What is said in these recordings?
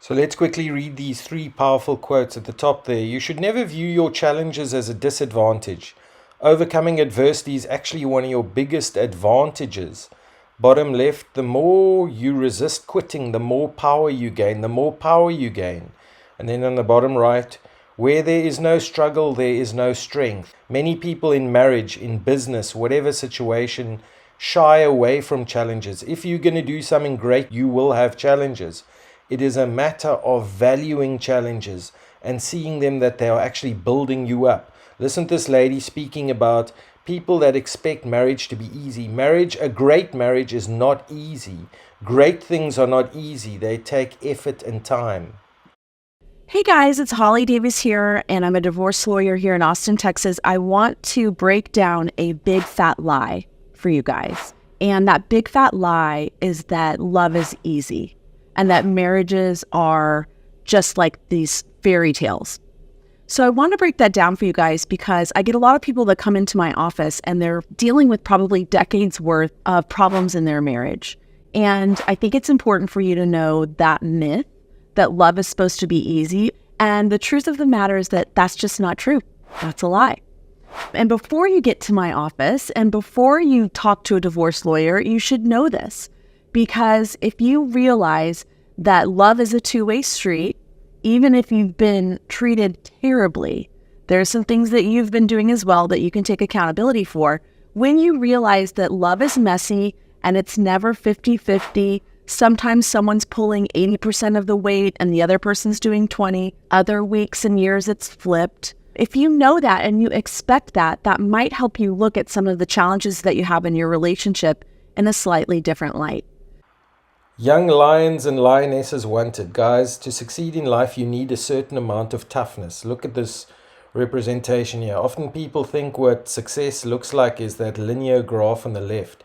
So let's quickly read these three powerful quotes at the top there. You should never view your challenges as a disadvantage. Overcoming adversity is actually one of your biggest advantages. Bottom left, the more you resist quitting, the more power you gain, the more power you gain. And then on the bottom right, where there is no struggle, there is no strength. Many people in marriage, in business, whatever situation, shy away from challenges. If you're going to do something great, you will have challenges. It is a matter of valuing challenges and seeing them that they are actually building you up. Listen to this lady speaking about people that expect marriage to be easy. A great marriage is not easy. Great things are not easy. They take effort and time. Hey guys, it's Holly Davis here, and I'm a divorce lawyer here in Austin, Texas. I want to break down a big fat lie for you guys. And that big fat lie is that love is easy and that marriages are just like these fairy tales. So I want to break that down for you guys because I get a lot of people that come into my office and they're dealing with probably decades worth of problems in their marriage. And I think it's important for you to know that myth that love is supposed to be easy. And the truth of the matter is that that's just not true. That's a lie. And before you get to my office and before you talk to a divorce lawyer, you should know this. Because if you realize that love is a two-way street, even if you've been treated terribly, there's some things that you've been doing as well that you can take accountability for. When you realize that love is messy and it's never 50-50, sometimes someone's pulling 80% of the weight and the other person's doing 20. Other weeks and years it's flipped. If you know that and you expect that, that might help you look at some of the challenges that you have in your relationship in a slightly different light. Young lions and lionesses wanted. Guys, to succeed in life, you need a certain amount of toughness. Look at this representation here. Often people think what success looks like is that linear graph on the left.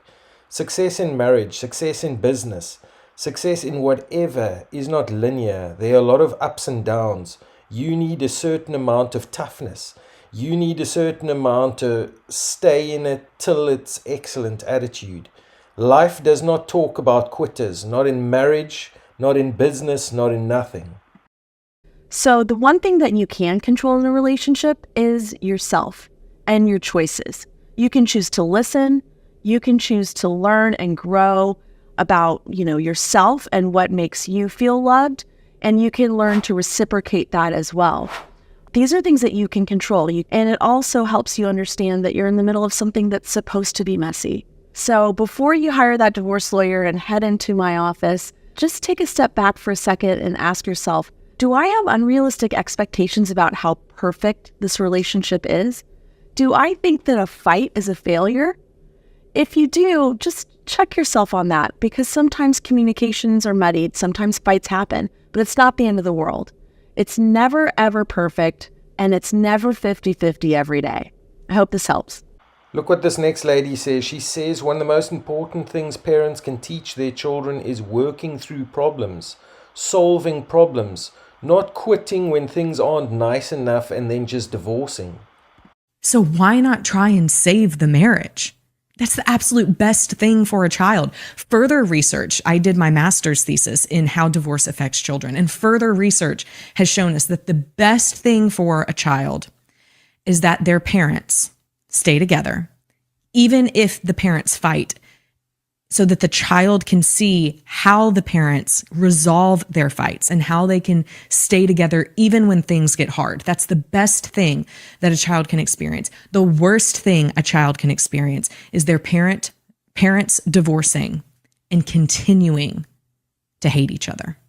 Success in marriage, success in business, success in whatever is not linear. There are a lot of ups and downs. You need a certain amount of toughness. You need a certain amount to stay in it till it's excellent attitude. Life does not talk about quitters, not in marriage, not in business, not in nothing. So the one thing that you can control in a relationship is yourself and your choices. You can choose to listen. You can choose to learn and grow about, yourself and what makes you feel loved. And you can learn to reciprocate that as well. These are things that you can control. And it also helps you understand that you're in the middle of something that's supposed to be messy. So before you hire that divorce lawyer and head into my office, just take a step back for a second and ask yourself, do I have unrealistic expectations about how perfect this relationship is? Do I think that a fight is a failure? If you do, just check yourself on that because sometimes communications are muddied, sometimes fights happen, but it's not the end of the world. It's never, ever perfect, and it's never 50-50 every day. I hope this helps. Look what this next lady says. She says one of the most important things parents can teach their children is working through problems, solving problems, not quitting when things aren't nice enough and then just divorcing. So why not try and save the marriage? That's the absolute best thing for a child. Further research, I did my master's thesis in how divorce affects children, and further research has shown us that the best thing for a child is that their parents stay together, even if the parents fight, so that the child can see how the parents resolve their fights and how they can stay together even when things get hard. That's the best thing that a child can experience. The worst thing a child can experience is their parents divorcing and continuing to hate each other.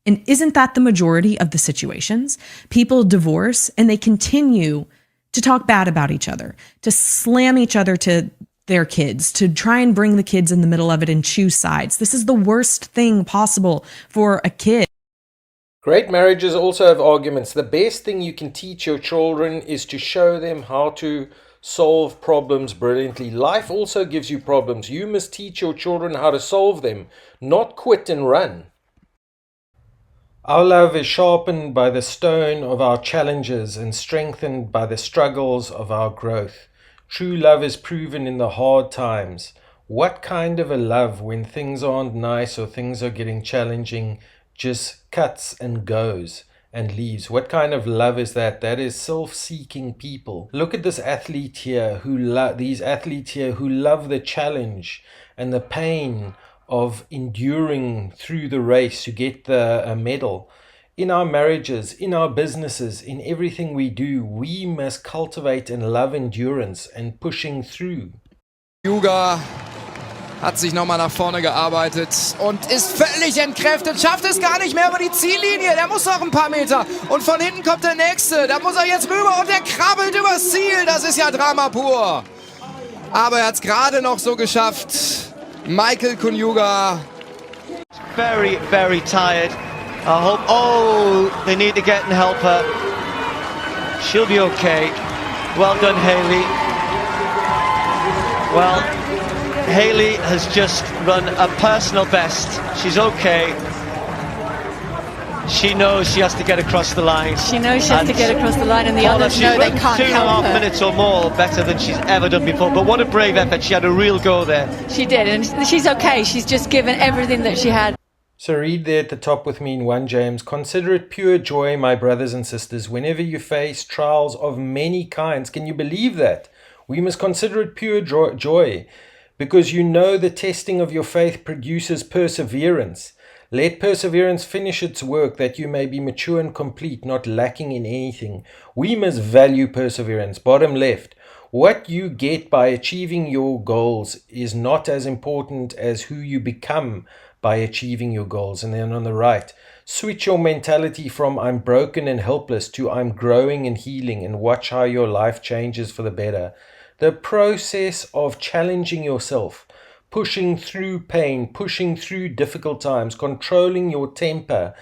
And isn't that the majority of the situations? People divorce and they continue to talk bad about each other, to slam each other to their kids, to try and bring the kids in the middle of it and choose sides. This is the worst thing possible for a kid. Great marriages also have arguments. The best thing you can teach your children is to show them how to solve problems brilliantly. Life also gives you problems. You must teach your children how to solve them, not quit and run. Our love is sharpened by the stone of our challenges and strengthened by the struggles of our growth. True love is proven in the hard times. What kind of a love when things aren't nice or things are getting challenging just cuts and goes and leaves. What kind of love is that? That is self-seeking people. Look at this athlete here these athletes here who love the challenge and the pain of enduring through the race to get the medal. In our marriages, in our businesses, in everything we do, we must cultivate and love endurance and pushing through. Juga hat sich nochmal nach vorne gearbeitet und ist völlig entkräftet, schafft es gar nicht mehr über die Ziellinie, der muss noch ein paar Meter und von hinten kommt der Nächste, da muss er jetzt rüber und der krabbelt übers Ziel, das ist ja Drama pur. Aber er hat es gerade noch so geschafft, Michael Kunjuga. Very, very tired. I hope, they need to get and help her. She'll be okay. Well done, Hayley. Well, Hayley has just run a personal best. She's okay. She knows she has to get across the line. She knows she has to get across the line, and the others know they can't help her. 2.5 minutes or more better than she's ever done before. But what a brave effort. She had a real go there. She did, and she's okay. She's just given everything that she had. So read there at the top with me in 1 James. Consider it pure joy, my brothers and sisters, whenever you face trials of many kinds. Can you believe that? We must consider it pure joy, because you know the testing of your faith produces perseverance. Let perseverance finish its work, that you may be mature and complete, not lacking in anything. We must value perseverance. Bottom left. What you get by achieving your goals is not as important as who you become by achieving your goals. And then on the right, switch your mentality from I'm broken and helpless to I'm growing and healing, and watch how your life changes for the better. The process of challenging yourself, pushing through pain, pushing through difficult times, controlling your temper,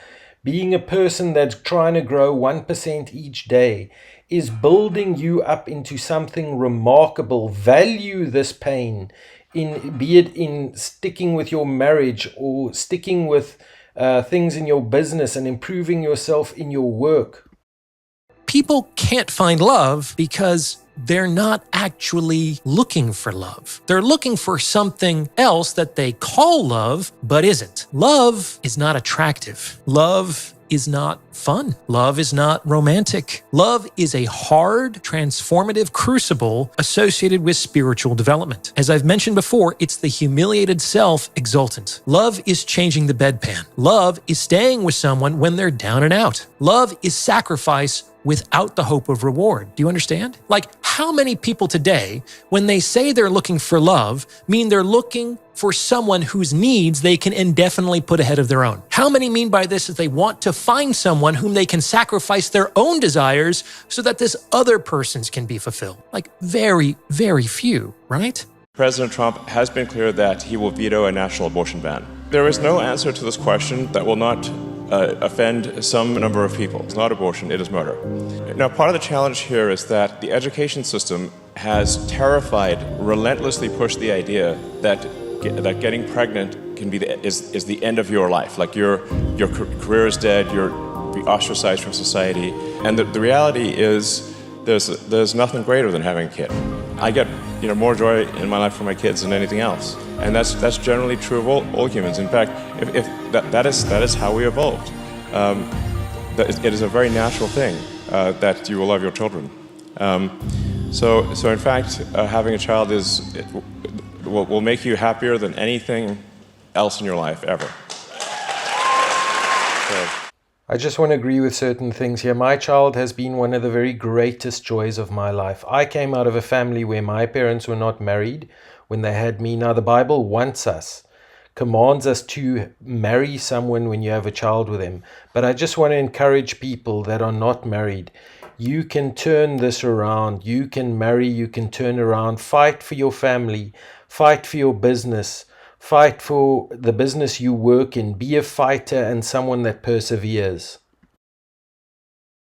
being a person that's trying to grow 1% each day, is building you up into something remarkable. Value this pain, be it in sticking with your marriage or sticking with things in your business and improving yourself in your work. People can't find love because they're not actually looking for love. They're looking for something else that they call love, but isn't. Love is not attractive. Love is not fun. Love is not romantic. Love is a hard, transformative crucible associated with spiritual development. As I've mentioned before, it's the humiliated self exultant. Love is changing the bedpan. Love is staying with someone when they're down and out. Love is sacrifice without the hope of reward. Do you understand? Like, how many people today, when they say they're looking for love, mean they're looking for someone whose needs they can indefinitely put ahead of their own? How many mean by this that they want to find someone whom they can sacrifice their own desires so that this other person's can be fulfilled? Like, very, very few, right? President Trump has been clear that he will veto a national abortion ban. There is no answer to this question that will not offend some number of people. It's not abortion, it is murder. Now, part of the challenge here is that the education system has relentlessly pushed the idea that getting pregnant is the end of your life. Like your career is dead, you're ostracized from society. And the reality is there's nothing greater than having a kid. I get more joy in my life from my kids than anything else. And that's generally true of all humans. In fact, if that is how we evolved. It is a very natural thing that you will love your children. So in fact, having a child will make you happier than anything else in your life ever. I just want to agree with certain things here. My child has been one of the very greatest joys of my life. I came out of a family where my parents were not married when they had me. Now, the Bible commands us to marry someone when you have a child with them. But I just want to encourage people that are not married. You can turn this around. You can marry, you can turn around. Fight for your family. Fight for your business. Fight for the business you work in. Be a fighter and someone that perseveres.